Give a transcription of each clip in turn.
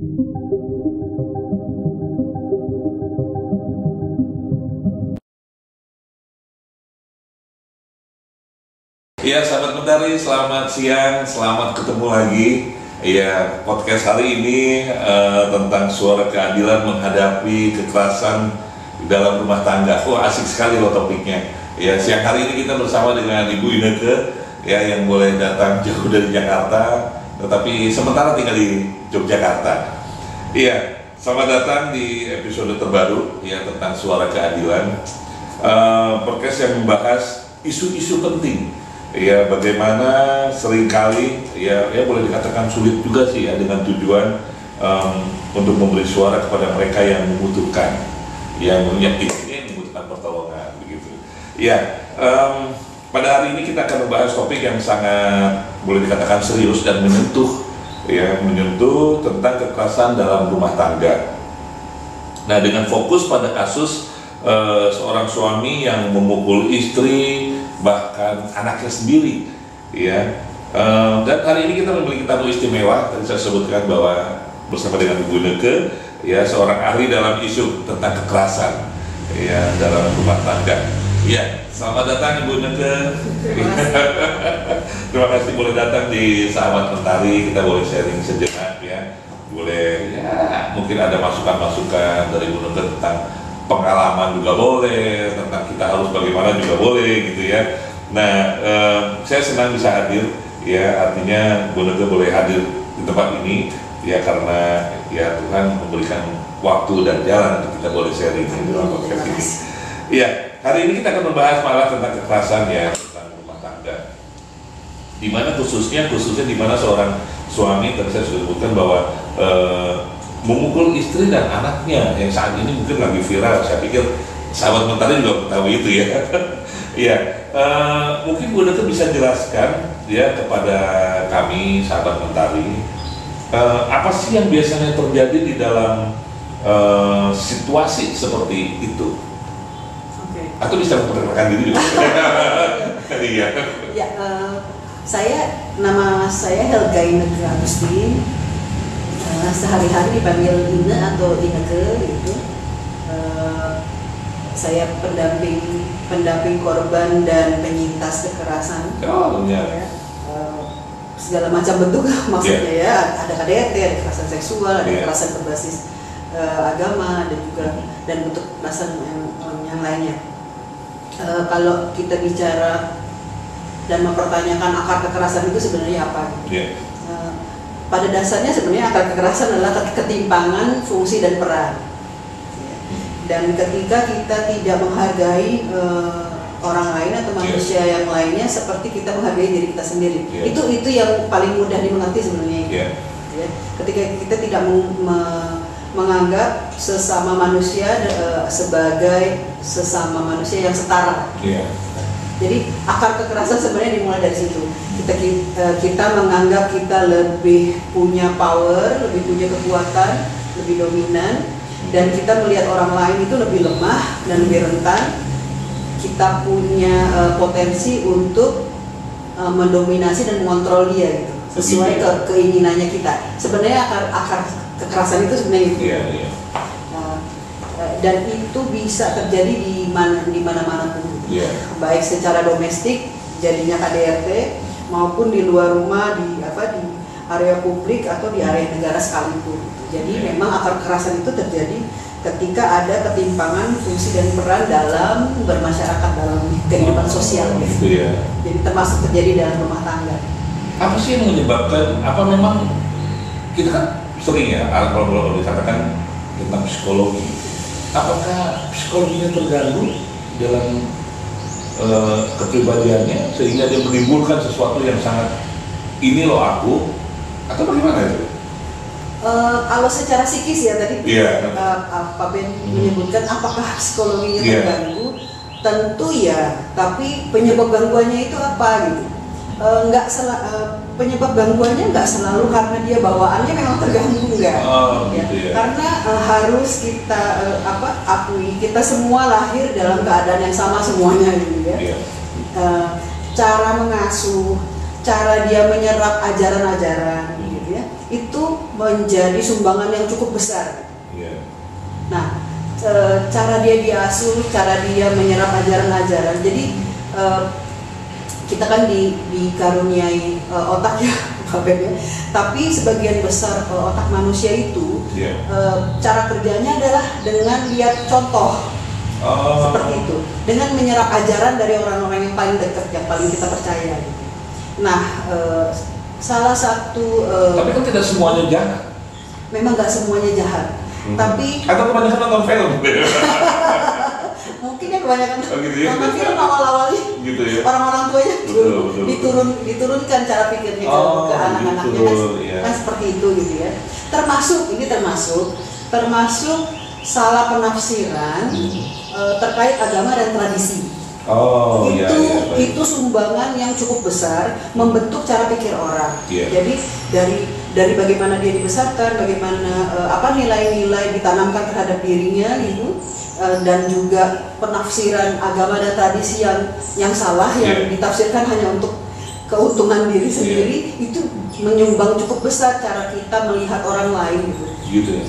Ya, sahabat Mentari, selamat siang, selamat ketemu lagi. Ya, podcast hari ini tentang suara keadilan menghadapi kekerasan di dalam rumah tangga. Oh, asik sekali loh topiknya. Ya, siang hari ini kita bersama dengan Ibu Inneke, ya, yang boleh datang jauh dari Jakarta, tetapi sementara tinggal di Yogyakarta. Iya, selamat datang di episode terbaru ya tentang suara keadilan. Podcast yang membahas isu-isu penting. Ya, bagaimana seringkali ya boleh dikatakan sulit juga sih ya, dengan tujuan untuk memberi suara kepada mereka yang membutuhkan, yang membutuhkan pertolongan begitu. Ya, pada hari ini kita akan membahas topik yang sangat boleh dikatakan serius dan menyentuh tentang kekerasan dalam rumah tangga. Nah, dengan fokus pada kasus seorang suami yang memukul istri, bahkan anaknya sendiri, ya. Dan hari ini kita memiliki tamu istimewa. Tadi saya sebutkan bahwa bersama dengan Ibu Inneke, ya, seorang ahli dalam isu tentang kekerasan, ya, dalam rumah tangga. Ya, selamat datang Ibu Inneke. Terima kasih boleh datang di Sahabat Mentari. Kita boleh sharing sejenak, ya. Boleh, ya, mungkin ada masukan-masukan dari Ibu Inneke tentang pengalaman juga boleh, tentang kita harus bagaimana juga boleh gitu ya. Nah, saya senang bisa hadir, ya, artinya Bu Inneke boleh hadir di tempat ini ya karena ya Tuhan memberikan waktu dan jalan untuk kita boleh sharing di dalam podcast ini. Iya, hari ini kita akan membahas malah tentang kekerasan ya, tentang rumah tangga. Dimana khususnya dimana seorang suami, tadi saya sudah sebutkan bahwa memukul istri dan anaknya yang saat ini mungkin lagi viral. Saya pikir sahabat Mentari juga tahu itu ya. Iya, mungkin Bu Inneke bisa jelaskan ya kepada kami sahabat Mentari, apa sih yang biasanya terjadi di dalam situasi seperti itu? Okay. Atau bisa memperkenalkan diri juga? Iya. Ya, nama saya Helga Inneke Agustin. Sehari-hari dipanggil Ine atau Inneke gitu. Saya pendamping korban dan penyintas kekerasan. Oh, ya. Segala macam bentuk maksudnya ya. Ada KDRT, ada kekerasan seksual, ada kekerasan berbasis agama, dan bentuk kekerasan yang lainnya. Kalau kita bicara dan mempertanyakan akar kekerasan itu sebenarnya apa? Gitu. Pada dasarnya sebenarnya akar kekerasan adalah ketimpangan fungsi dan peran. Dan ketika kita tidak menghargai orang lain atau manusia yang lainnya seperti kita menghargai diri kita sendiri, itu yang paling mudah dimengerti sebenarnya. Ketika kita tidak menganggap sesama manusia sebagai sesama manusia yang setara. Jadi akar kekerasan sebenarnya dimulai dari situ. Kita menganggap kita lebih punya power, lebih punya kekuatan, lebih dominan, dan kita melihat orang lain itu lebih lemah dan lebih rentan. Kita punya potensi untuk mendominasi dan mengontrol dia gitu, sesuai keinginannya kita. Sebenarnya akar kekerasan itu sebenarnya itu. Dan itu bisa terjadi di mana-mana pun. Baik secara domestik jadinya KDRT maupun di luar rumah di area publik atau di area negara sekalipun. Jadi memang akar kekerasan itu terjadi ketika ada ketimpangan fungsi dan peran dalam bermasyarakat, dalam kehidupan sosial gitu. Jadi termasuk terjadi dalam rumah tangga. Apa sih yang menyebabkan? Apa memang kita kan sering ya kalau dikatakan tentang psikologi. Apakah psikologinya terganggu dalam kepribadiannya sehingga dia menimbulkan sesuatu yang sangat ini loh aku, atau bagaimana itu? Kalau secara psikis ya tadi Pak Ben menyebutkan apakah psikologinya terganggu, tentu ya, tapi penyebab gangguannya itu apa gitu? Penyebab gangguannya nggak selalu karena dia bawaannya memang terganggu, enggak. Karena harus kita akui kita semua lahir dalam keadaan yang sama semuanya gitu ya. Cara mengasuh, cara dia menyerap ajaran-ajaran gitu ya, itu menjadi sumbangan yang cukup besar. Nah, cara dia diasuh, cara dia menyerap ajaran-ajaran. Jadi kita kan dikaruniai otak ya, Pak Ben, ya. Tapi sebagian besar otak manusia itu cara kerjanya adalah dengan lihat contoh. Seperti itu, dengan menyerap ajaran dari orang-orang yang paling dekat, yang paling kita percaya. Nah, salah satu tapi kan tidak semuanya jahat. Memang nggak semuanya jahat. Tapi atau kebanyakan nonton film. Mungkin ya kebanyakan gitu ya? nonton film awal-awalnya gitu ya? Orang-orang tuanya betul. diturunkan cara pikirnya ke anak-anaknya gitu, kan seperti itu gitu ya. Termasuk salah penafsiran terkait agama dan tradisi. Itu sumbangan yang cukup besar membentuk cara pikir orang. Jadi dari bagaimana dia dibesarkan, bagaimana nilai-nilai ditanamkan terhadap dirinya gitu, dan juga penafsiran agama dan tradisi yang salah yang ditafsirkan hanya untuk keuntungan diri sendiri, itu menyumbang cukup besar cara kita melihat orang lain gitu.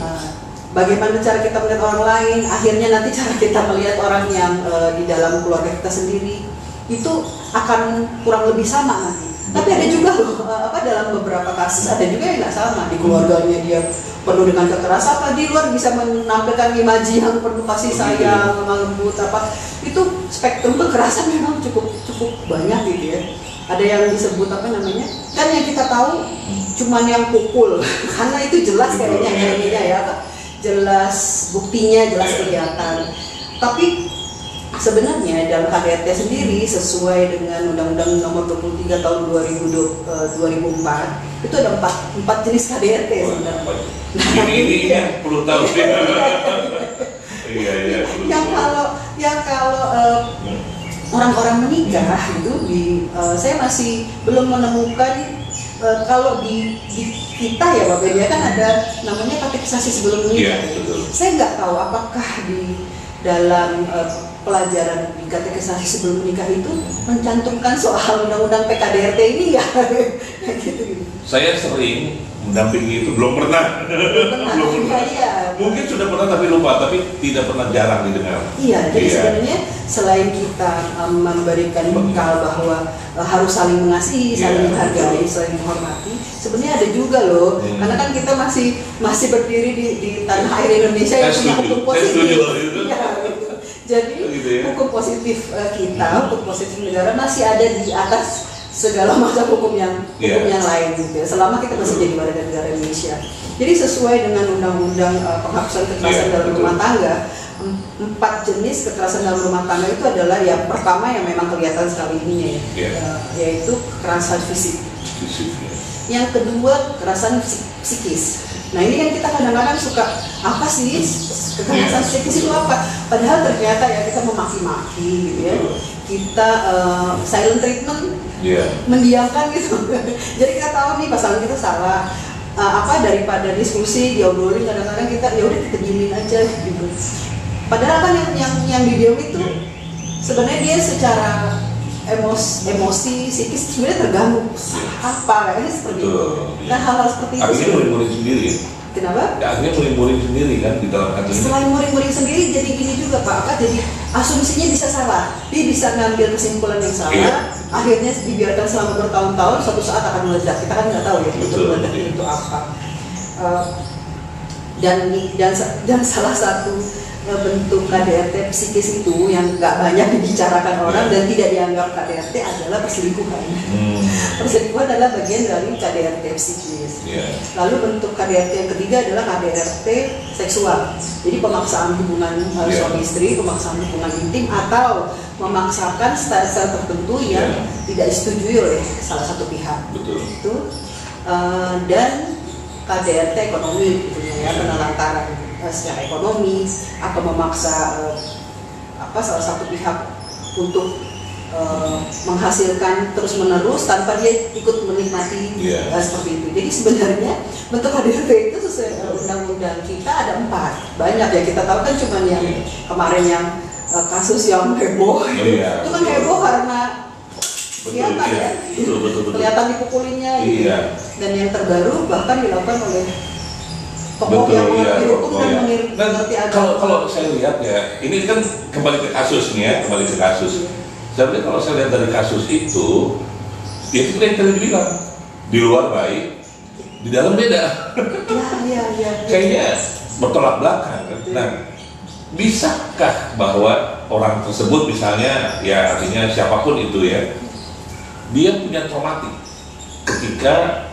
Bagaimana cara kita melihat orang lain, akhirnya nanti cara kita melihat orang yang di dalam keluarga kita sendiri itu akan kurang lebih sama nanti. Tapi ada juga loh, dalam beberapa kasus ada juga yang nggak sama. Di keluarganya dia penuh dengan kekerasan, di luar bisa menampilkan imaji yang penuh kasih sayang, lembut itu spektrum kekerasan memang cukup banyak gitu ya. Ada yang disebut kan yang kita tahu cuman yang pukul, karena itu jelas kayaknya ya, jelas buktinya, jelas kelihatan. Tapi sebenarnya dalam KDRT sendiri sesuai dengan Undang-Undang Nomor 23 Tahun 2004 itu ada empat jenis KDRT sebenarnya. Ini yang perlu tahu. Yang kalau orang-orang menikah itu saya masih belum menemukan. Kalau di kita ya Pak Ben, kan ada namanya katekisasi sebelum menikah. Saya nggak tahu apakah di dalam pelajaran di katekisasi sebelum menikah itu mencantumkan soal undang-undang PKDRT ini ya. Gitu. Saya sering mendampingi itu, belum pernah. Mungkin sudah pernah tapi lupa, tapi tidak pernah, jarang didengar. Jadi sebenarnya selain kita memberikan bekal bahwa harus saling mengasihi, saling menghargai, saling menghormati, sebenarnya ada juga loh, karena kan kita masih berdiri di tanah air Indonesia yang punya hukum positif. Jadi hukum positif kita, hukum positif negara masih ada di atas segala macam hukum yang lain gitu ya, selama kita masih jadi warga negara Indonesia. Jadi sesuai dengan undang-undang penghapusan kekerasan dalam rumah tangga, 4 jenis kekerasan dalam rumah tangga itu adalah yang pertama yang memang kelihatan sekali ininya yaitu kekerasan fisik. Yang kedua kekerasan psikis. Nah ini kan kita kadang-kadang suka apa sih kekerasan psikis itu apa? Padahal ternyata ya kita memaki-maki gitu ya, kita silent treatment, mendiamkan gitu. Jadi kita tahu nih pasangan kita salah, daripada diskusi diobrolin, kadang-kadang kita ya udah kita diemin aja gitu. Padahal kan yang didiam itu sebenarnya dia secara emosi psikis sebenarnya terganggu. Kayaknya seperti itu. Nah hal-hal seperti itu. Akhirnya murid-murid sendiri. Kenapa? Ya, akhirnya murid-murid sendiri kan di dalam hati. Selain murid-murid sendiri jadi gini juga Pak, jadi asumsinya bisa salah. Dia bisa ngambil kesimpulan yang salah. Akhirnya dibiarkan selama bertahun-tahun, suatu saat akan meledak. Kita kan nggak tahu ya itu meledak itu apa. Dan salah satu bentuk KDRT psikis itu yang nggak banyak dibicarakan orang dan tidak dianggap KDRT adalah perselingkuhan. Perselingkuhan adalah bagian dari KDRT psikis. Lalu bentuk KDRT yang ketiga adalah KDRT seksual. Jadi pemaksaan hubungan suami istri, pemaksaan hubungan intim atau memaksakan style-style tertentu yang tidak disetujui oleh salah satu pihak. Itu dan KDRT ekonomi gitu ya, penelantaran secara ekonomi atau memaksa salah satu pihak untuk menghasilkan terus-menerus tanpa dia ikut menikmati seperti itu. Jadi sebenarnya bentuk KDRT itu sesuai undang-undang kita ada 4. Banyak ya, kita tahu kan cuma yang kemarin yang kasus yang heboh itu kan heboh karena kelihatan iya. ya, Betul. kelihatan dipukulinya. Gitu. Iya. Dan yang terbaru bahkan dilakukan oleh tokoh Betul, yang iya, mengerti hukum dan iya. mengerti Dan agama. kalau saya lihat ya, ini kan kembali ke kasus nih ya, kembali ke kasus. Sebenarnya kalau saya lihat dari kasus itu, ya itu yang tadi dibilang, di luar baik, di dalam beda. Ya. Kayaknya bertolak belakang kan. Nah, bisakah bahwa orang tersebut misalnya, ya artinya siapapun itu ya, dia punya traumatik ketika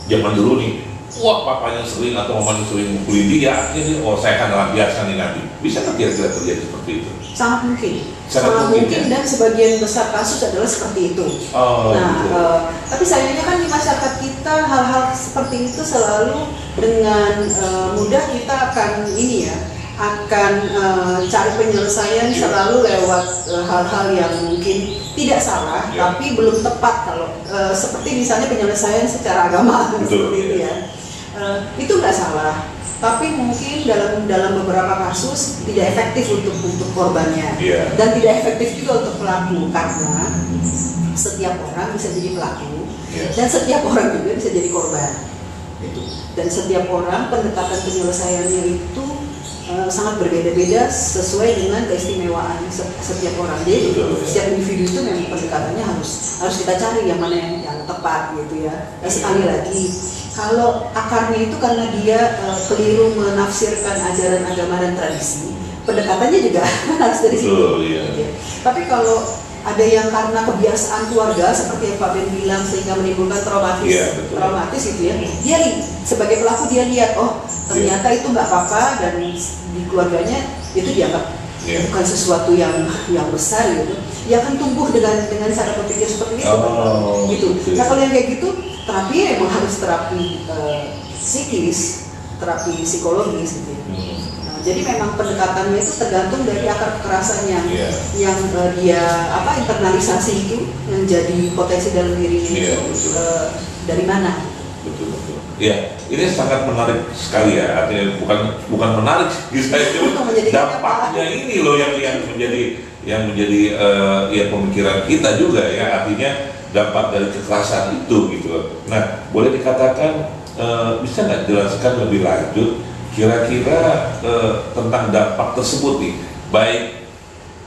zaman dulu nih, wah papanya sering atau mamanya sering mukulin dia, akhirnya saya akan lampiaskan nih nanti. Bisa nggak kira-kira terjadi seperti itu? Sangat mungkin. Sangat mungkin, dan sebagian besar kasus adalah seperti itu. Tapi sayangnya kan di masyarakat kita hal-hal seperti itu selalu dengan mudah kita akan akan cari penyelesaian selalu lewat hal-hal yang mungkin tidak salah, tapi belum tepat kalau seperti misalnya penyelesaian secara agama seperti itu ya. Itu nggak salah, tapi mungkin dalam beberapa kasus tidak efektif untuk korbannya dan tidak efektif juga untuk pelaku, karena setiap orang bisa jadi pelaku dan setiap orang juga bisa jadi korban. Dan setiap orang pendekatan penyelesaiannya itu sangat berbeda-beda sesuai dengan keistimewaan setiap orang. Jadi setiap individu itu memang pendekatannya harus kita cari yang mana yang tepat gitu ya. Dan sekali lagi, kalau akarnya itu karena dia keliru menafsirkan ajaran agama dan tradisi, pendekatannya juga harus dari situ. Tapi kalau ada yang karena kebiasaan keluarga seperti yang Pak Ben bilang sehingga menimbulkan traumatis gitu ya, dia sebagai pelaku dia lihat, oh ternyata itu nggak apa-apa, dan di keluarganya itu dianggap bukan sesuatu yang besar gitu, dia akan tumbuh dengan cara berpikir seperti itu. Gitu. Nah kalau yang kayak gitu, terapi emang harus terapi psikis, terapi psikologis gitu ya. Jadi memang pendekatannya itu tergantung dari akar kekerasan yang dia internalisasi itu, yang jadi potensi dalam dirinya itu dari mana? Betul. Ya, ini sangat menarik sekali ya. Artinya bukan menarik sih saya, dampaknya ini loh yang menjadi pemikiran kita juga ya. Artinya dampak dari kekerasan itu gitu loh. Nah, boleh dikatakan bisa nggak jelaskan lebih lanjut kira-kira tentang dampak tersebut nih, baik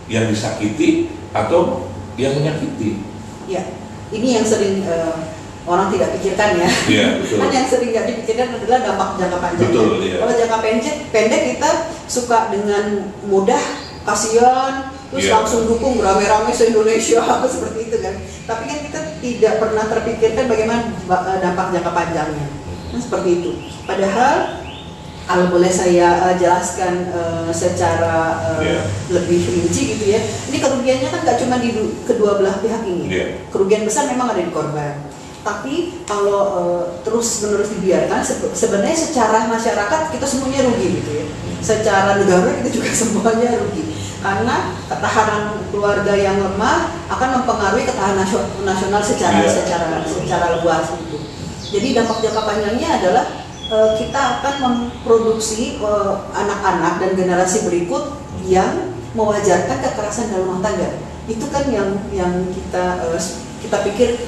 yang disakiti atau yang menyakiti? Ya, ini yang sering orang tidak pikirkan ya. Kan yang sering nggak dipikirkan adalah dampak jangka panjang. Kalau jangka pendek kita suka dengan mudah kasihan, terus langsung dukung beramai-ramai se-Indonesia seperti itu kan. Tapi kan kita tidak pernah terpikirkan bagaimana dampak jangka panjangnya. Seperti itu. Padahal kalau boleh saya jelaskan secara lebih rinci gitu ya, ini kerugiannya kan nggak cuma di kedua belah pihak ini. Kerugian besar memang ada di korban. Tapi kalau terus-menerus dibiarkan, sebenarnya secara masyarakat kita semuanya rugi gitu ya. Secara negara kita juga semuanya rugi. Karena ketahanan keluarga yang lemah akan mempengaruhi ketahanan nasional secara luas gitu. Jadi dampak jangka panjangnya adalah kita akan memproduksi anak-anak dan generasi berikut yang mewajarkan kekerasan dalam rumah tangga. Itu kan yang kita pikir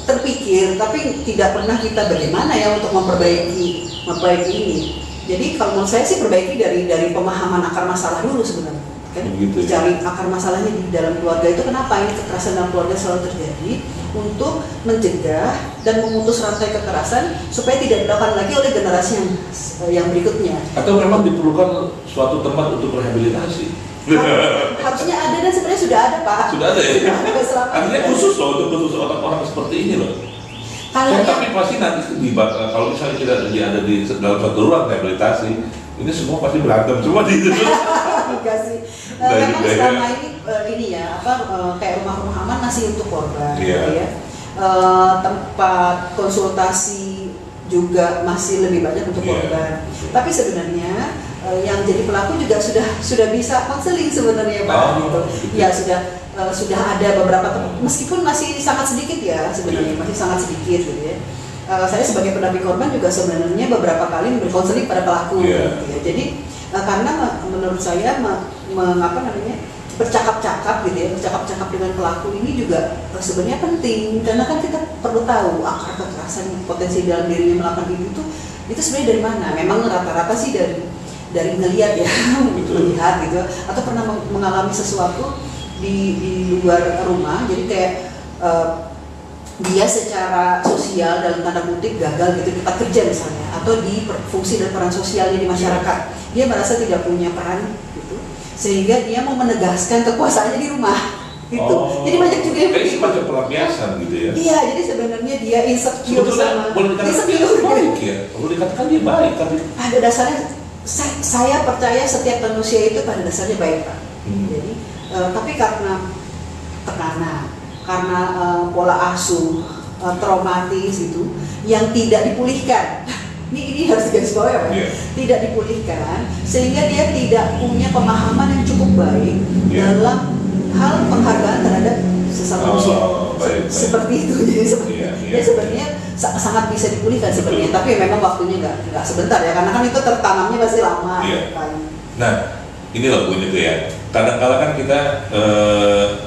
terpikir, tapi tidak pernah kita bagaimana ya untuk memperbaiki ini. Jadi kalau menurut saya sih perbaiki dari pemahaman akar masalah dulu sebenarnya. Kan? Cari akar masalahnya di dalam keluarga itu, kenapa ini kekerasan dalam keluarga selalu terjadi, untuk mencegah dan memutus rantai kekerasan supaya tidak dilakukan lagi oleh generasi yang berikutnya. Atau memang diperlukan suatu tempat untuk rehabilitasi? Harusnya ada, dan sebenarnya sudah ada Pak. Sudah ada ya? Artinya khusus loh untuk orang-orang seperti ini loh. Tapi pasti nanti kalau misalnya kita ada di dalam satu ruang rehabilitasi, ini semua pasti berantem semua di situ. Enggak sih. Memang selama ini kayak rumah-rumah aman masih untuk korban, gitu ya. Tempat konsultasi juga masih lebih banyak untuk korban. Tapi sebenarnya yang jadi pelaku juga sudah bisa konseling sebenarnya Pak. Gitu. Ya sudah ada beberapa meskipun masih sangat sedikit ya sebenarnya, masih sangat sedikit gitu ya. Saya sebagai pendamping korban juga sebenarnya beberapa kali memberi konseling pada pelaku gitu ya. Jadi karena menurut saya bercakap-cakap gitu ya, bercakap-cakap dengan pelaku ini juga sebenarnya penting, karena kan kita perlu tahu akar kekerasan potensi dalam dirinya melakukan itu sebenarnya dari mana. Memang rata-rata sih dari ngelihat ya, melihat gitu, atau pernah mengalami sesuatu di luar rumah, jadi kayak dia secara sosial dalam tanda kutip gagal gitu di tempat kerja misalnya, atau di fungsi dan peran sosialnya di masyarakat, dia merasa tidak punya peran gitu, sehingga dia mau menegaskan kekuasaannya di rumah gitu. Jadi banyak juga yang kayak semacam pelampiasan gitu ya. Iya, jadi sebenarnya dia insecure sama boleh dikatakan dia baik, tapi pada dasarnya saya percaya setiap manusia itu pada dasarnya baik, Pak. Jadi tapi karena tekanan, karena pola asuh traumatis itu yang tidak dipulihkan. Ini harus digarisbawahi ya, Pak. Tidak dipulihkan, sehingga dia tidak punya pemahaman yang cukup baik dalam hal penghargaan terhadap sesama manusia. Seperti itu. Jadi sebenarnya sangat bisa dipulihkan sebenarnya, tapi memang waktunya nggak sebentar ya, karena kan itu tertanamnya pasti lama. Nah, ini loh Bu itu ya. Kadang-kala kan kita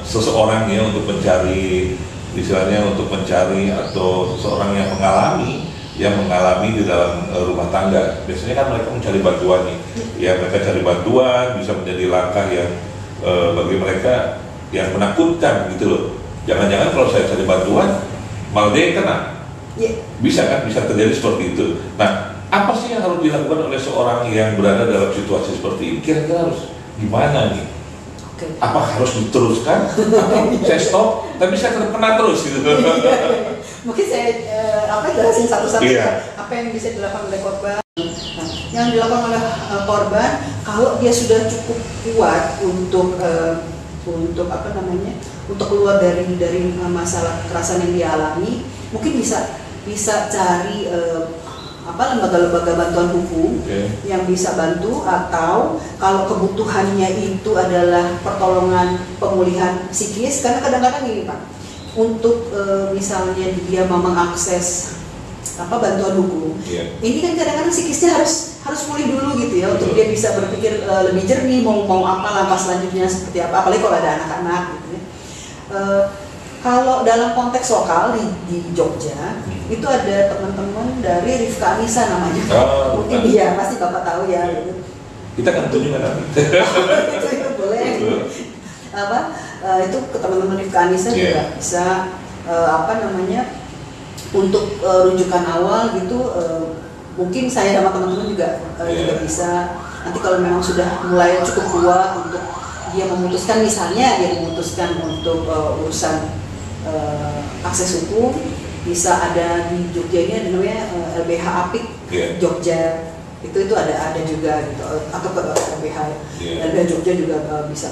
seseorang ya untuk mencari, istilahnya untuk mencari atau seseorang yang mengalami di dalam rumah tangga, biasanya kan mereka mencari bantuan nih. Ya mereka cari bantuan bisa menjadi langkah yang bagi mereka yang menakutkan gitu loh. Jangan-jangan kalau saya cari bantuan malah dia yang kena. Bisa kan, bisa terjadi seperti itu. Nah, apa sih yang harus dilakukan oleh seorang yang berada dalam situasi seperti ini? Kira-kira harus gimana nih? Apa harus diteruskan atau saya stop tapi saya tetap kena terus gitu? Mungkin saya jelasin satu-satu apa yang bisa dilakukan oleh korban. Nah, yang dilakukan oleh korban kalau dia sudah cukup kuat untuk untuk keluar dari masalah kekerasan yang dia alami, mungkin bisa cari lembaga-lembaga bantuan hukum yang bisa bantu, atau kalau kebutuhannya itu adalah pertolongan pemulihan psikis, karena kadang-kadang gini Pak, untuk misalnya dia mau mengakses bantuan hukum, ini kan kadang-kadang psikisnya harus pulih dulu gitu ya, untuk dia bisa berpikir lebih jernih mau apa langkah selanjutnya seperti apa, apalagi kalau ada anak-anak gitu ya. Kalau dalam konteks lokal di Jogja, itu ada teman-teman dari Rifka Anissa namanya. Mungkin dia pasti Bapak tahu ya. Gitu. Kita kan tunjukkan nanti. itu boleh. Itu ke teman-teman Rifka Anissa juga bisa untuk rujukan awal gitu. Mungkin saya sama teman-teman juga bisa. Nanti kalau memang sudah mulai cukup kuat untuk dia memutuskan, misalnya dia memutuskan untuk urusan akses hukum, bisa ada di Jogja ini ada namanya LBH Apik Jogja, itu ada juga gitu, atau ke LBH LBH Jogja juga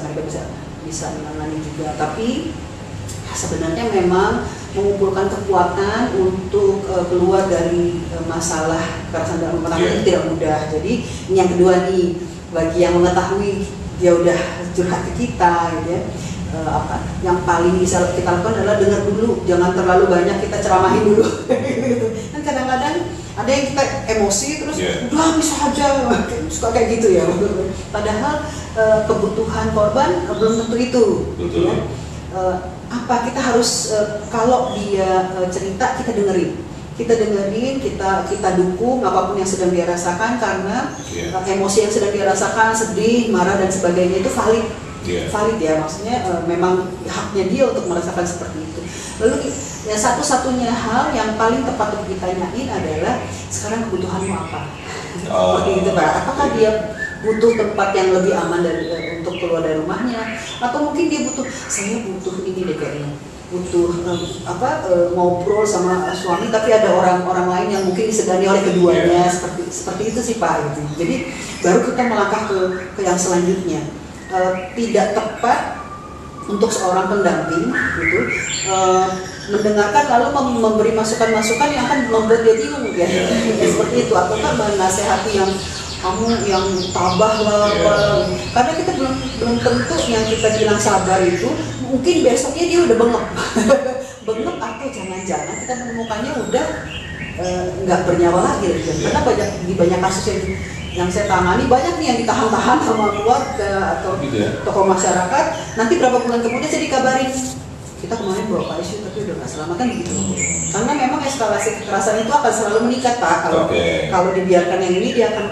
mereka bisa menangani juga. Tapi sebenarnya memang mengumpulkan kekuatan untuk keluar dari masalah kekerasan dalam rumah tangga itu tidak mudah. Jadi ini yang kedua nih, bagi yang mengetahui dia udah curhat ke kita gitu ya, yang paling bisa kita lakukan adalah dengar dulu, jangan terlalu banyak kita ceramahin dulu. Kan kadang-kadang ada yang kita emosi terus udah bisa aja, suka kayak gitu ya. Padahal kebutuhan korban belum tentu itu. Gitu ya. Kita harus kalau dia cerita kita dengerin, kita dukung apapun yang sedang dia rasakan, karena emosi yang sedang dia rasakan, sedih, marah dan sebagainya itu valid ya, maksudnya memang haknya dia untuk merasakan seperti itu. Lalu ya satu-satunya hal yang paling tepat untuk ditanyain adalah sekarang kebutuhanmu apa? Seperti itu Pak. Apakah dia butuh tempat yang lebih aman untuk keluar dari rumahnya, atau mungkin dia saya butuh ini deh kayaknya, butuh ngobrol sama suami tapi ada orang lain yang mungkin disegani oleh keduanya, seperti itu sih Pak gitu. Jadi baru kita melangkah ke yang selanjutnya. Tidak tepat untuk seorang pendamping gitu mendengarkan lalu memberi masukan-masukan yang akan membuat dia bingung ya. Seperti itu, atau kan menasehati yang kamu yang tabah lah, karena kita belum tentu yang kita bilang sabar itu mungkin besoknya dia udah bengep. Atau jangan-jangan kita menemukannya udah nggak bernyawa lagi gitu. Karena di banyak kasus yang saya tangani banyak nih yang ditahan-tahan sama keluarga atau tokoh masyarakat. Nanti berapa bulan kemudian saya dikabarin kita kemarin bawa Pak ICU tapi udah nggak selamat kan gitu. Karena memang eskalasi kekerasan itu akan selalu meningkat Pak. Kalau dibiarkan yang ini dia akan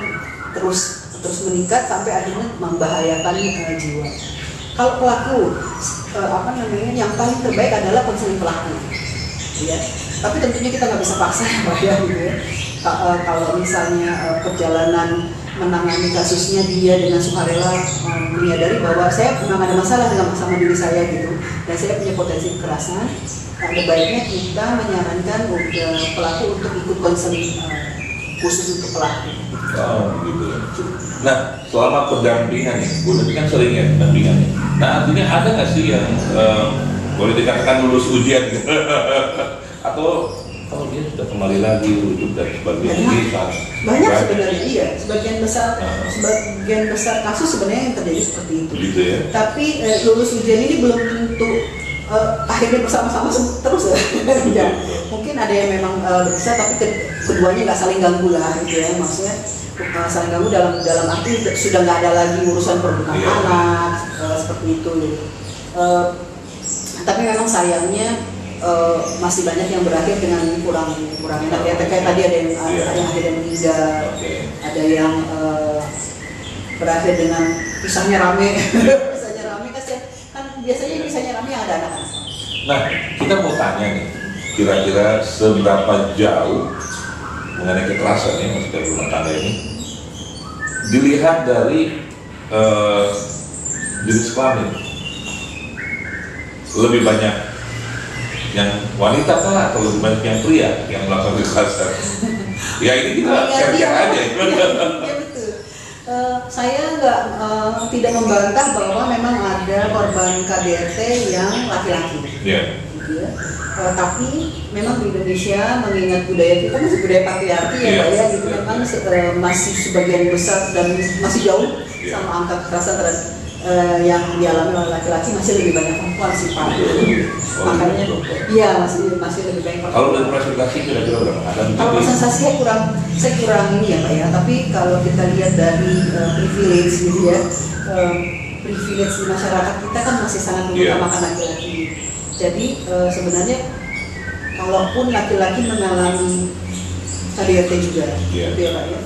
terus meningkat sampai akhirnya membahayakan jiwa. Kalau pelaku yang paling terbaik adalah konseling pelaku. Ya. Tapi tentunya kita nggak bisa paksa ya Pak ya gitu ya. Kalau misalnya perjalanan menangani kasusnya dia dengan sukarela menyadari bahwa saya memang ada masalah dengan sama diri saya gitu dan saya punya potensi kekerasan, ada baiknya kita menyarankan pelaku untuk ikut konseling khusus untuk pelaku. Oh gitu. Nah selama pendampingan nih, Bu Neti kan sering ya pendampingan. Nah artinya ada nggak sih yang boleh dikatakan lulus ujian gitu? Atau kalau dia sudah kembali lagi rujuk dan sebagainya banyak sebenarnya iya sebagian besar kasus sebenarnya yang terjadi seperti itu gitu ya. Tapi lulus ujian ini belum tentu akhirnya bersama-sama terus ya. Mungkin ada yang memang bisa tapi keduanya nggak saling ganggu lah gitu ya, maksudnya saling ganggu dalam arti sudah nggak ada lagi urusan perbuatan anak seperti itu gitu. Tapi memang sayangnya masih banyak yang berakhir dengan kurang enak ya. Kayak tadi ada yang akhirnya meninggal, ada yang berakhir dengan pisahnya rame. Pisahnya rame kan biasanya pisahnya rame yang ada anak-anak. Nah kita mau tanya nih, kira-kira seberapa jauh mengenai kekerasan ya maksudnya rumah tangga ini dilihat dari jenis kelamin, lebih banyak yang wanita kah atau lebih banyak yang pria yang melakukan kekerasan? Ya ini kita share aja. Ya betul. Saya tidak membantah bahwa memang ada korban KDRT yang laki-laki. Yeah. Gitu ya. Tapi memang di Indonesia mengingat budaya kita masih budaya patriarki ya Pak ya gitu, memang masih sebagian besar dan masih jauh sama angka kekerasan terhadap yang dialami oleh laki-laki masih lebih banyak perempuan sih Pak. Makanya iya masih lebih banyak perempuan. Kalau dari presentasi kira-kira berapa? Kalau presentasi saya kurang ini ya Pak ya. Tapi kalau kita lihat dari privilege gitu ya, privilege di masyarakat kita kan masih sangat mengutamakan laki-laki. Jadi sebenarnya kalaupun laki-laki mengalami KDRT juga, gitu ya Pak ya.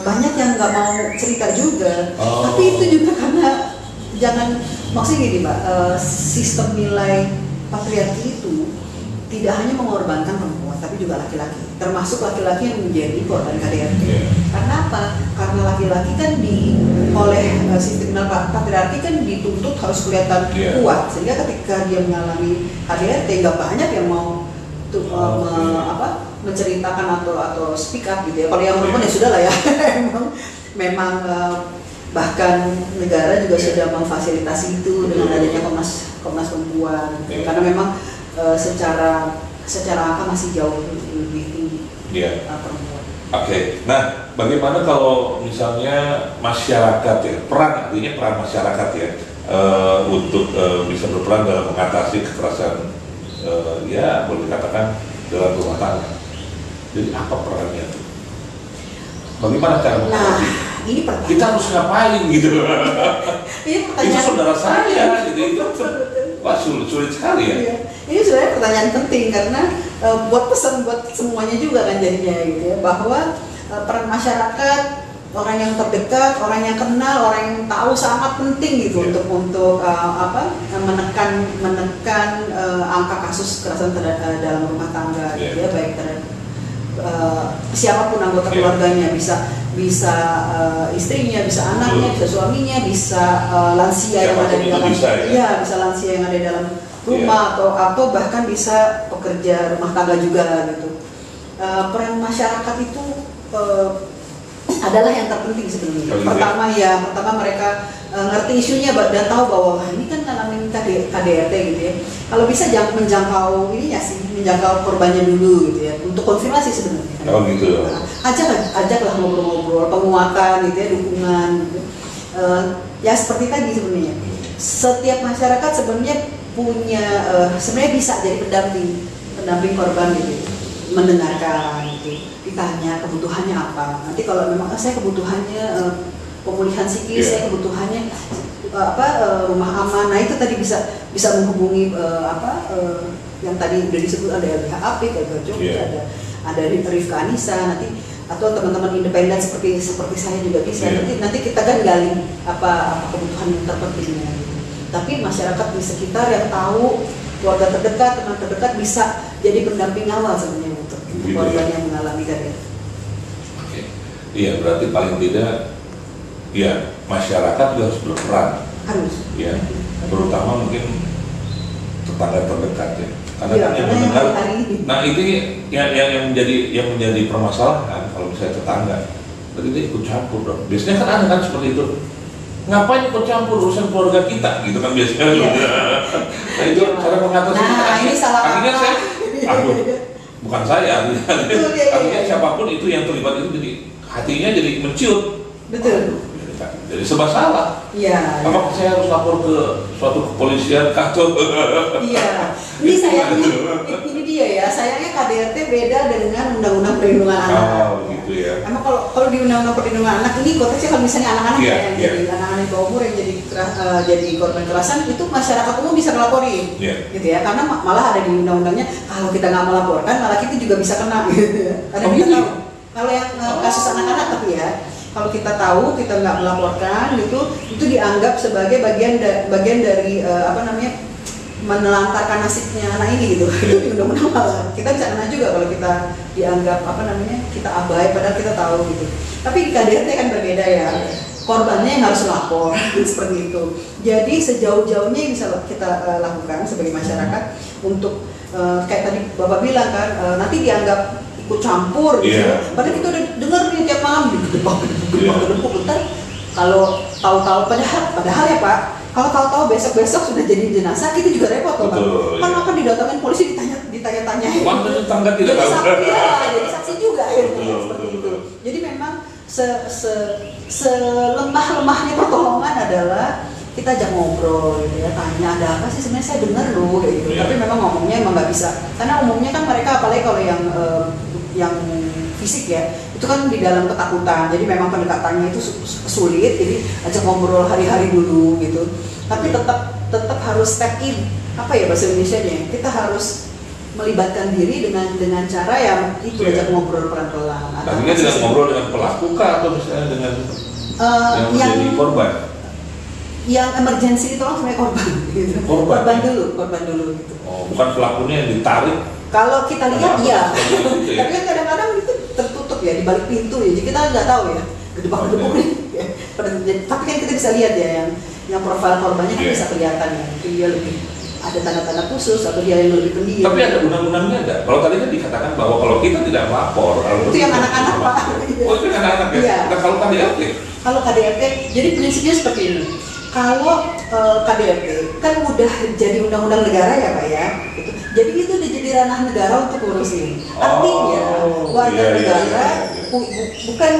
Banyak yang nggak mau cerita juga, tapi itu juga karena maksudnya gini Pak, sistem nilai patriarki itu tidak hanya mengorbankan perempuan, tapi juga laki-laki, termasuk laki-laki yang menjadi korban KDRT. Karena apa? Karena laki-laki kan oleh sistem nilai patriarki kan dituntut harus kelihatan kuat, sehingga ketika dia mengalami KDRT nggak banyak yang mau menceritakan atau speak up gitu ya. Kalau yang perempuan ya sudah lah ya. memang bahkan negara juga sudah memfasilitasi itu dengan adanya Komnas Perempuan. Karena memang secara angka masih jauh lebih tinggi perempuan. Oke. Nah, bagaimana kalau misalnya masyarakat ya, peran masyarakat ya untuk bisa berperan dalam mengatasi kekerasan ya boleh dikatakan dalam rumah tangga. Jadi apa perannya itu? Bagaimana cara mengatasi? Ini pertanyaan. Kita harus ngapain gitu? Itu saudara saya gitu. Wah sulit sekali ya. Iya. Ini sebenarnya pertanyaan penting karena buat pesan buat semuanya juga kan jadinya gitu ya, bahwa peran masyarakat, orang yang terdekat, orang yang kenal, orang yang tahu sangat penting gitu untuk menekan angka kasus kekerasan dalam rumah tangga gitu ya, baik terhadap siapapun anggota keluarganya, bisa istrinya, bisa anaknya, bisa suaminya, bisa lansia yang ada di dalam bisa lansia yang ada di dalam rumah atau bahkan bisa pekerja rumah tangga juga gitu. Peran masyarakat itu adalah yang terpenting sebenarnya. Pertama mereka ngerti isunya dan tahu bahwa ini kan ngalamin KDRT gitu ya. Kalau bisa menjangkau korbannya dulu gitu ya, untuk konfirmasi sebenarnya. Oh gitu. Ajaklah ngobrol-ngobrol, penguatan gitu ya, dukungan gitu. Ya seperti tadi sebenarnya. Setiap masyarakat sebenarnya punya sebenarnya bisa jadi pendamping korban gitu. mendengarkan gitu, ditanya kebutuhannya apa. Nanti kalau memang saya kebutuhannya pemulihan psikis, saya kebutuhannya rumah aman. Nah itu tadi bisa menghubungi yang tadi udah disebut, ada LBH Apik, ada Jogja, ada Rifka Anissa nanti, atau teman-teman independen seperti saya juga bisa. Nanti kita kan gali apa kebutuhan yang terpentingnya gitu. Tapi masyarakat di sekitar yang tahu, keluarga terdekat, teman terdekat bisa jadi pendamping awal sebenarnya untuk korban yang mengalami KDRT. Oke. Iya, berarti paling tidak ya masyarakat juga harus berperan. Harus. Ya, terutama mungkin tetangga terdekat ya. Karena kan yang mendengar. Nah, ini yang menjadi permasalahan kalau misalnya tetangga. Berarti dia ikut campur dong. Biasanya kan ada kan seperti itu. Ngapain ikut campur urusan keluarga kita gitu kan biasanya. Nah itu cara mengatasi. Nah ini salah. Artinya bukan saya. Artinya siapapun itu yang terlibat itu jadi hatinya jadi menciut. Betul. Jadi serba salah. Iya. Apakah saya harus lapor ke suatu kepolisian kantor? Iya. Ini sayangnya ini dia ya. Sayangnya KDRT beda dengan Undang-Undang Perlindungan Anak. Oh gitu ya. Emang kalau di Undang-Undang Perlindungan Anak ini konteksnya kalau misalnya anak-anak yang jadi anak-anak di bawah umur yang jadi korban kekerasan, itu masyarakat umum bisa melaporin, gitu ya. Karena malah ada di undang-undangnya kalau kita nggak melaporkan malah kita juga bisa kena, gitu ya. Ada kita tahu. Kalau yang kasus anak-anak tapi ya. Kalau kita tahu, kita nggak melaporkan, itu dianggap sebagai bagian dari menelantarkan nasibnya anak ini gitu. Itu di undang-undang malah. Kita bisa kena juga kalau kita dianggap kita abai padahal kita tahu gitu. Tapi di KDRT kan berbeda ya. Korbannya yang harus lapor seperti itu. Jadi sejauh-jauhnya yang bisa kita lakukan sebagai masyarakat untuk kayak tadi Bapak bilang kan, nanti dianggap ikut campur gitu. Padahal kita udah dengar nih tiap malam gedebak bentar. Kalau tahu-tahu padahal ya Pak, kalau tahu-tahu besok sudah jadi jenazah, kita juga repot Pak. Kan akan didatangin polisi ditanya-tanyain. Waktu tetangga tidak tahu. Jadi saksi juga seperti itu. Jadi memang selemah-lemahnya pertolongan adalah kita ajak ngobrol gitu ya, tanya ada apa sih sebenarnya, saya dengar loh kayak gitu. Tapi memang ngomongnya emang nggak bisa, karena umumnya kan mereka apalagi kalau yang fisik ya, itu kan di dalam ketakutan, jadi memang pendekatannya itu sulit. Jadi ajak ngobrol hari-hari dulu gitu. Tapi tetap harus step in, apa ya bahasa Indonesianya, kita harus melibatkan diri dengan cara yang itu ajak ngobrol pelan-pelan. Artinya tidak ngobrol dengan pelaku kah atau misalnya dengan yang menjadi korban? Yang emergensi ditolong sebagai korban gitu. Korban dulu gitu. Oh, bukan pelakunya yang ditarik. Kalau kita lihat iya. Tapi kan kadang-kadang itu tertutup ya di balik pintu ya. Jadi kita nggak tahu ya. Gedebak-gedebuk nih. Tapi kan kita bisa lihat ya yang profil korbannya kan bisa kelihatan ya. Mungkin dia lebih ada tanda-tanda khusus atau dia yang lebih pendiam. Tapi ada undang-undangnya enggak? Kalau tadi kan dikatakan bahwa kalau kita tidak melapor, itu yang anak-anak Pak. Oh itu yang anak-anak ya? Iya. Nah, kalau KDRT? Kalau KDRT, jadi prinsipnya seperti ini. Kalau KDRT kan udah jadi undang-undang negara ya Pak ya, gitu. Jadi itu udah jadi ranah negara untuk ngurusin. Artinya warga negara bukan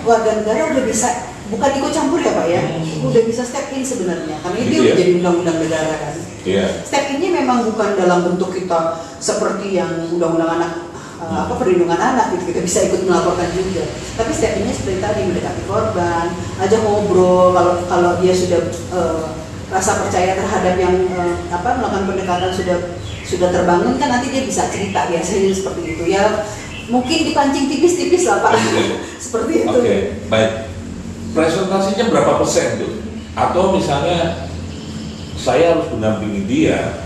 warga negara udah bisa, bukan ikut campur ya Pak ya, udah bisa step in sebenarnya, karena itu udah jadi undang-undang negara kan. Step ini memang bukan dalam bentuk kita seperti yang undang-undang anak perlindungan anak gitu, kita bisa ikut melaporkan juga. Tapi step ini seperti tadi, mendekati korban, aja ngobrol. Kalau dia sudah rasa percaya terhadap yang melakukan pendekatan sudah terbangun, kan nanti dia bisa cerita, biasanya seperti itu ya. Mungkin dipancing tipis-tipis lah Pak. Seperti itu. Oke, baik. Presentasinya berapa persen tuh? Atau misalnya saya harus mendampingi dia,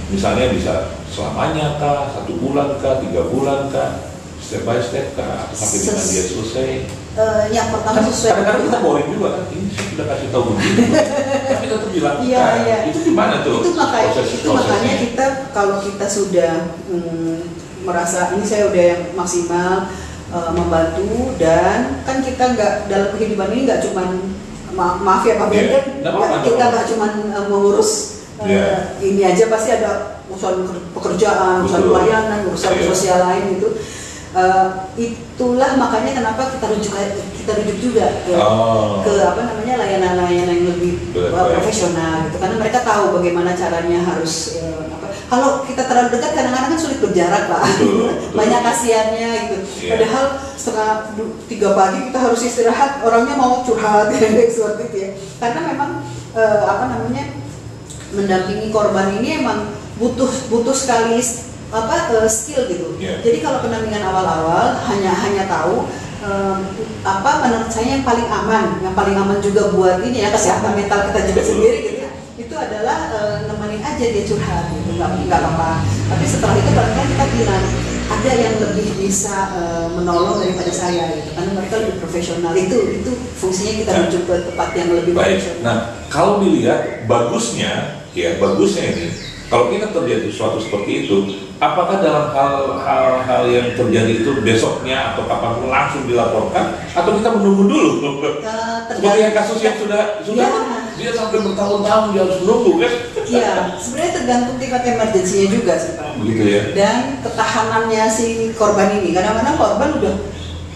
misalnya bisa selamanya kah, 1 bulan kah, 3 bulan kah, step by step kah, sampai dengan dia selesai. Yang pertama kan, sesuai. Kadang-kadang kita boring juga kan, ini saya sudah kasih tahu begini, tapi tetap dilakukan. Iya. Itu gimana tuh? Itu makanya kita kalau kita sudah merasa ini saya udah yang maksimal membantu, dan kan kita nggak dalam kehidupan ini nggak cuman maaf ya Pak Ben, kita nggak cuman mengurus ini aja, pasti ada urusan pekerjaan, urusan pelayanan, urusan sosial lain gitu. Itulah makanya kenapa kita rujuk juga ke layanan-layanan yang lebih profesional gitu, karena mereka tahu bagaimana caranya harus Kalau kita terlalu dekat kadang-kadang kan sulit berjarak Pak. Banyak kasihannya gitu. Padahal setengah 3 pagi kita harus istirahat, orangnya mau curhat seperti itu ya. Karena memang mendampingi korban ini emang butuh sekali skill gitu. Jadi kalau pendampingan awal-awal hanya tahu menurut saya yang paling aman juga buat ini ya kesehatan mental kita juga sendiri gitu ya. Itu adalah nemenin aja dia curhat gitu, nggak apa-apa. Tapi setelah itu kadang-kadang kita bilang ada yang lebih bisa menolong daripada saya gitu, karena mereka lebih profesional. Itu fungsinya kita menuju ke tempat yang lebih profesional. Nah, kalau dilihat bagusnya ini, kalau kita terjadi sesuatu seperti itu, apakah dalam hal-hal yang terjadi itu besoknya atau kapanpun langsung dilaporkan, atau kita menunggu dulu? Seperti yang kasus yang sudah dia sampai bertahun-tahun dia harus menunggu kan? Iya, sebenarnya tergantung tingkat emergensinya juga sih Pak. Begitu ya. Dan ketahanannya si korban ini, kadang-kadang korban udah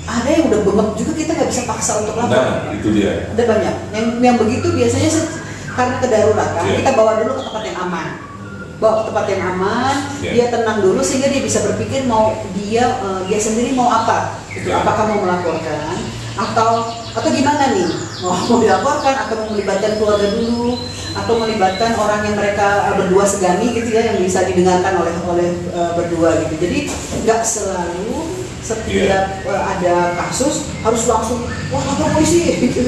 ada yang udah bengek juga, kita nggak bisa paksa untuk lapor. Nah, itu dia. Ada banyak yang begitu biasanya karena kedaruratan kita bawa dulu ke tempat yang aman. Dia tenang dulu sehingga dia bisa berpikir mau dia sendiri mau apa, apakah mau melaporkan atau gimana nih, mau dilaporkan atau mau melibatkan keluarga dulu atau melibatkan orang yang mereka berdua segani gitu ya, yang bisa didengarkan oleh berdua gitu. Jadi nggak selalu setiap ada kasus harus langsung lapor polisi gitu.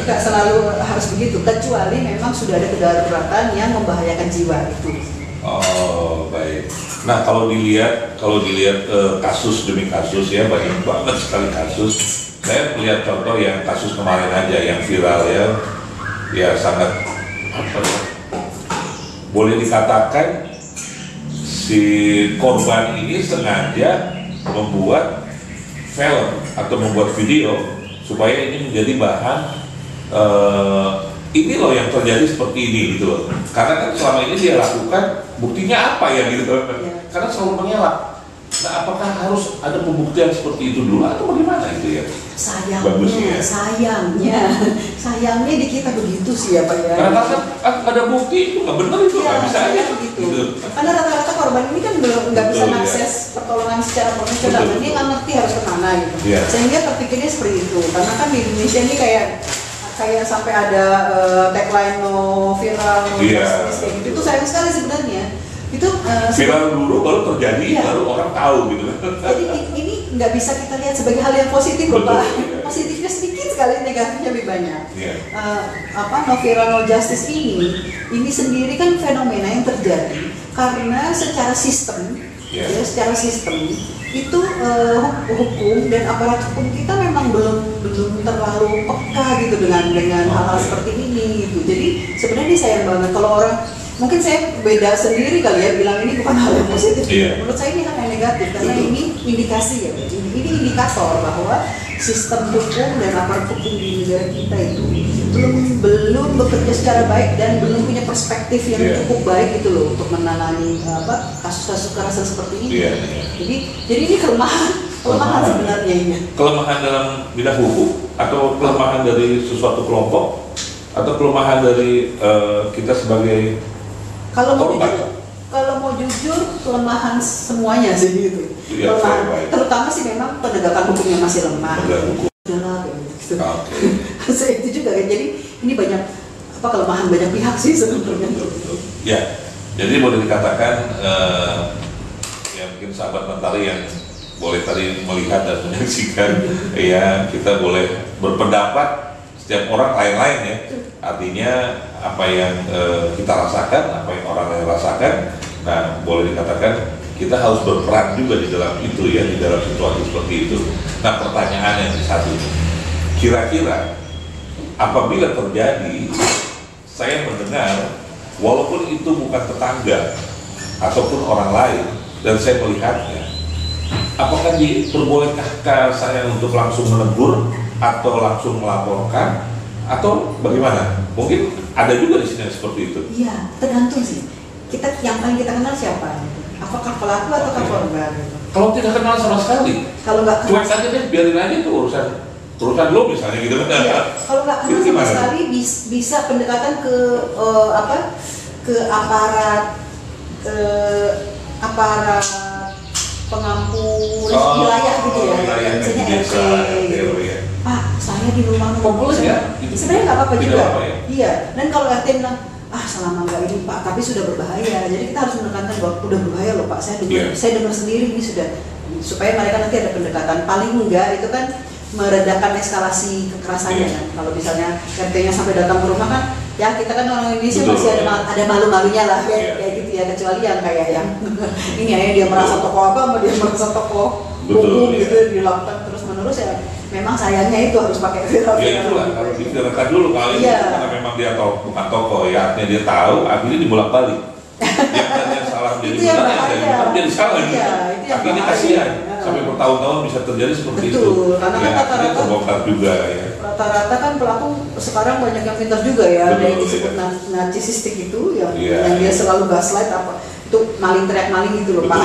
Nggak selalu harus begitu, kecuali memang sudah ada kedaruratan yang membahayakan jiwa itu. Oh, baik. Nah, kalau dilihat kasus demi kasus ya, banyak banget sekali kasus. Saya melihat contoh yang kasus kemarin aja yang viral ya sangat boleh dikatakan si korban ini sengaja membuat film atau membuat video supaya ini menjadi bahan ini loh yang terjadi seperti ini gitu loh. Karena kan selama ini dia lakukan, buktinya apa ya gitu. Karena selalu mengelak. Nah, apakah harus ada pembuktian seperti itu dulu atau bagaimana itu ya? Sayangnya di kita begitu sih ya Pak ya. Karena ada bukti itu nggak benar itu nggak bisa aja begitu. Karena rata-rata korban ini kan nggak bisa mengakses pertolongan secara profesional, dan dia nggak ngerti harus kemana gitu. Sehingga terpikirnya seperti itu. Karena kan di Indonesia ini kayak sampai ada tagline no viral, no justice kayak gitu. Itu sayang sekali sebenarnya. Itu viral dulu baru terjadi, baru orang tahu gitu. Jadi ini nggak bisa kita lihat sebagai hal yang positif loh Pak. Positifnya sedikit sekali, negatifnya lebih banyak. No viral no justice ini sendiri kan fenomena yang terjadi karena secara sistem itu hukum dan aparat hukum kita memang belum terlalu peka gitu dengan hal-hal seperti ini gitu. Jadi sebenarnya sayang banget kalau orang, mungkin saya beda sendiri kali ya bilang ini bukan hal yang positif. Menurut saya ini hal yang negatif karena ini indikasi ya, ini indikator bahwa sistem hukum dan aparat hukum di negara kita itu belum bekerja secara baik dan belum punya perspektif yang cukup baik gitu loh untuk menangani kasus-kasus kekerasan seperti ini. Jadi ini kelemahan sebenarnya ini. Kelemahan dalam bidang hukum atau kelemahan dari suatu kelompok atau kelemahan dari kita sebagai kalau mau jujur kelemahan semuanya sih gitu. Terutama sih memang penegakan hukumnya masih lemah. Saya itu juga kan. Jadi ini banyak kelemahan banyak pihak sih sebenarnya. Ya, jadi boleh dikatakan ya mungkin sahabat Mentari yang boleh tadi melihat dan menyaksikan ya, kita boleh berpendapat, setiap orang lain-lain ya. Artinya apa yang kita rasakan, apa yang orang lain rasakan. Nah, boleh dikatakan kita harus berperan juga di dalam itu ya, di dalam situasi seperti itu. Nah, pertanyaan yang satu, kira-kira apabila terjadi, saya mendengar walaupun itu bukan tetangga ataupun orang lain dan saya melihatnya, apakah diperbolehkah saya untuk langsung menegur atau langsung melaporkan atau bagaimana? Mungkin ada juga di sini seperti itu. Iya, tergantung sih. Yang paling kita kenal siapa? Apakah pelaku atau korban? Kalau tidak kenal sama sekali, kalau nggak cuek saja deh, biarin aja tuh urusan lo misalnya gitu kan. Kalau nggak kenal sama sekali bisa pendekatan ke aparat aparat pengampu wilayah gitu ya, misalnya RT gitu. Pak, saya di rumah kumpul ya, sebenarnya nggak apa-apa juga. Ya? Iya, dan kalau RT bilang, selama nggak ini Pak, tapi sudah berbahaya. Jadi kita harus menekankan bahwa udah berbahaya loh Pak. Saya dengar sendiri ini sudah, supaya mereka nanti ada pendekatan. Paling enggak itu kan meredakan eskalasi kekerasannya kan. Kalau misalnya RT-nya sampai datang ke rumah kan, ya kita kan orang Indonesia masih ada malu-malunya lah kayak gitu ya, kecuali yang kayak yang ini ya dia merasa tokoh agama, dia merasa tokoh hukum gitu dilakukan terus menerus ya. Memang sayangnya itu harus pakai viral. Ya itulah harus diviralkan dulu kali ini karena memang dia bukan tokoh ya, artinya dia tahu, akhirnya dibolak-balik. Yang salah menjadi benar, yang jadi salah gitu. Akhirnya kasihan sampai bertahun-tahun bisa terjadi seperti itu. Karena kan rata-rata terbongkar juga ya. Rata-rata kan pelaku sekarang banyak yang pintar juga ya, ada yang disebut narcissistic itu yang dia selalu gaslight apa itu maling teriak maling gitu loh Pak.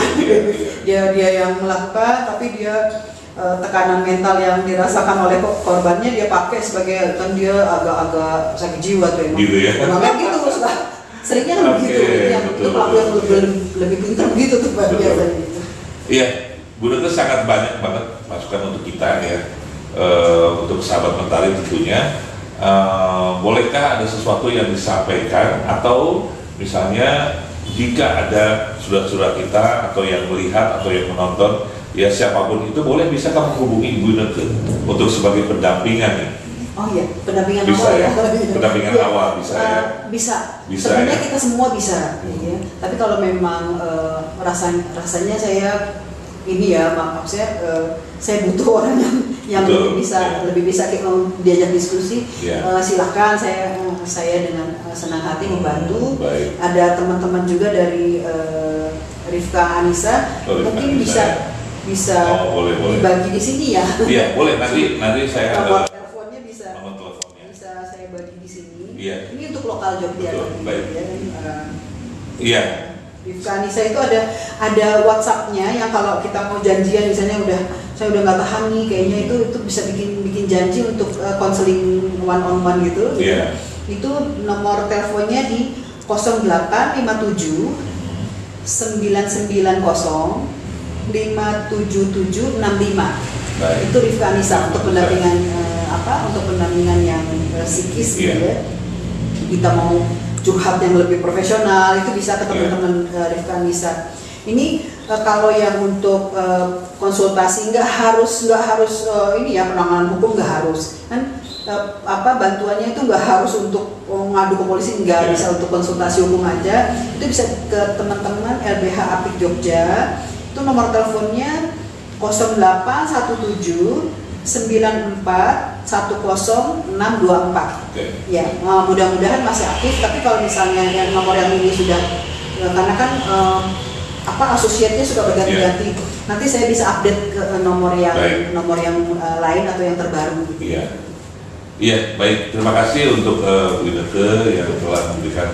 Dia yang melakukan tapi dia tekanan mental yang dirasakan oleh korbannya dia pakai sebagai kan dia agak-agak sakit jiwa tuh emang. Gitu ya. Memang gitu seringnya kan begitu. Yang itu pelaku yang lebih pintar begitu tuh Pak biasanya gitu. Iya, Bu Neke sangat banyak banget masukan untuk kita ya. Untuk sahabat Mentari tentunya. Bolehkah ada sesuatu yang disampaikan atau misalnya jika ada saudara-saudara kita atau yang melihat atau yang menonton ya siapapun itu boleh bisa kamu hubungi Bu Neke untuk sebagai pendampingan ya. Oh iya, pendampingan bisa awal ya. Pendampingan awal bisa ya. Bisa sebenarnya ya? kita semua bisa ya. Tapi kalau memang rasanya saya ini ya maaf saya butuh orang yang lebih bisa diajak diskusi. Silahkan saya dengan senang hati membantu. Baik. Ada teman-teman juga dari Rifka Anissa mungkin bisa boleh. dibagi di sini ya. Iya boleh nanti saya nomor teleponnya bisa saya bagi di sini. Iya. Ini untuk lokal Jogja. Iya. Rifka Anissa itu ada WhatsApp-nya yang kalau kita mau janjian misalnya saya udah nggak tahan nih kayaknya itu bisa bikin janji untuk konseling one on one gitu. Iya. Itu nomor teleponnya di 0857 990 57765. Itu Rifka Anissa untuk pendampingan untuk pendampingan yang psikis gitu ya. Kita mau curhat yang lebih profesional itu bisa ke teman-teman Rifka Anissa. Ini kalau yang untuk konsultasi nggak harus ini ya penanganan hukum nggak harus kan bantuannya itu nggak harus untuk ngadu ke polisi nggak bisa untuk konsultasi hukum aja itu bisa ke teman-teman LBH Apik Jogja. Itu nomor teleponnya 0817 94 10624. Ya, mudah-mudahan masih aktif. Tapi kalau misalnya yang nomor yang ini sudah, karena kan asosiatnya sudah berganti-ganti. Nanti saya bisa update ke nomor yang lain atau yang terbaru. Iya, baik. Terima kasih untuk Bu Neke yang telah memberikan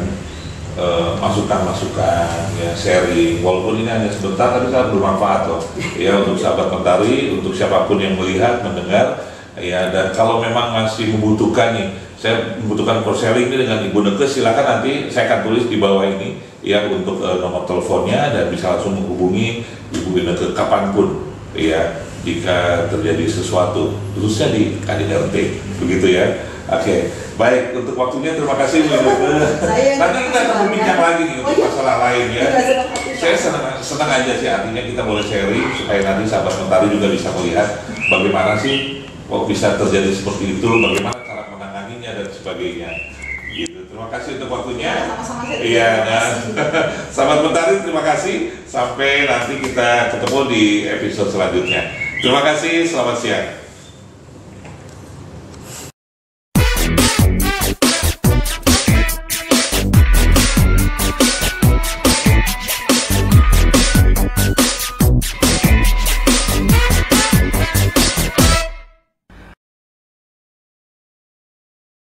masukan-masukan ya, sharing walaupun ini hanya sebentar tapi sangat bermanfaat loh ya untuk sahabat Mentari, untuk siapapun yang melihat, mendengar ya. Dan kalau memang masih membutuhkan nih, saya membutuhkan for sharing ini dengan Ibu Neke, silakan nanti saya akan tulis di bawah ini ya untuk nomor teleponnya dan bisa langsung menghubungi Ibu Neke kapanpun ya jika terjadi sesuatu khususnya di KDRT begitu ya. Oke, baik, untuk waktunya terima kasih Bu Neke. Nanti kita akan berbincang lagi nih untuk masalah lain ya. Saya senang aja sih, artinya kita boleh sharing supaya nanti sahabat Mentari juga bisa melihat bagaimana sih kok bisa terjadi seperti itu, bagaimana cara menanganinya dan sebagainya. Gitu. Terima kasih untuk waktunya. Iya, dan sahabat Mentari terima kasih. Sampai nanti kita ketemu di episode selanjutnya. Terima kasih, selamat siang.